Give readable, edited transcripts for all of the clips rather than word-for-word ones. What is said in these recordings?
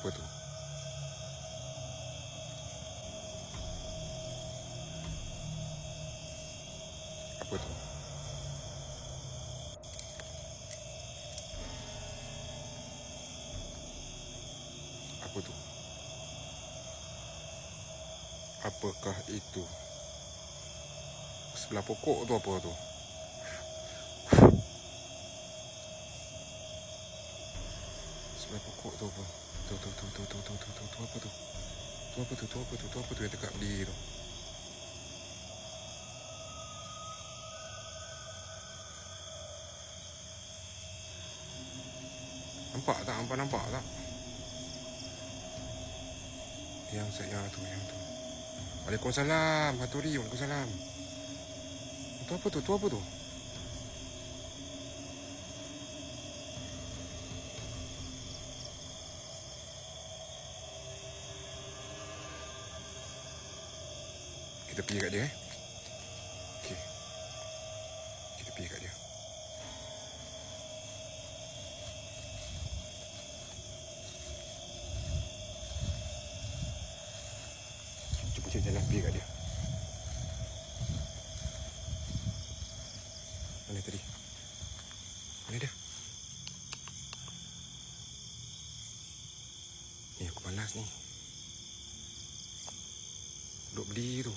Apa tu? Apa tu? Apa tu? Apakah itu? Sebelah pokok tu apa tu? Sebelah pokok tu apa? Tu apa tu? Tu apa tu? Tu apa tu? Tu apa tu yang dekat berdiri tu? Nampak tak? Nampak tak? Yang tu. Waalaikumsalam, Haturi, waalaikumsalam. Tu apa tu? Tu apa tu? Kita pergi kat dia Okey. Kita pergi kat dia. Cuba cari jalan pergi kat dia. Mana tadi? Mana dia? Ni aku malas ni. Duduk berdiri tu.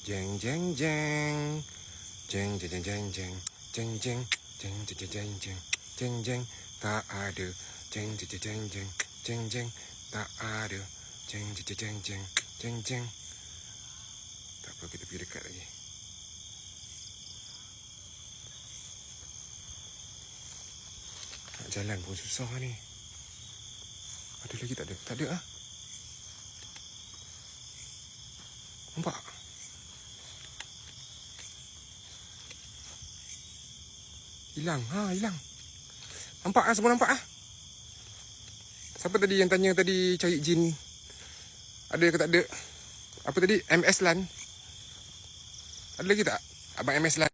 Jeng jeng jeng. Jeng jeng jeng jeng jeng. Jeng jeng jeng jeng jeng jeng jeng. Jeng jeng tak ada. Jeng jeng jeng jeng jeng. Jeng jeng tak ada. Jeng jeng jeng jeng jeng. Jeng jeng. Tak apa, kita pergi dekat lagi. Nak jalan pun susah ni. Ada lagi tak ada? Tak ada ah. Nampak? Hilang. Hilang. Nampak ah, semua nampak ah. Siapa tadi yang tanya tadi cari jin? Ada ke tak ada? Apa tadi? MS Lan. Ada lagi tak? Abang MS Lan.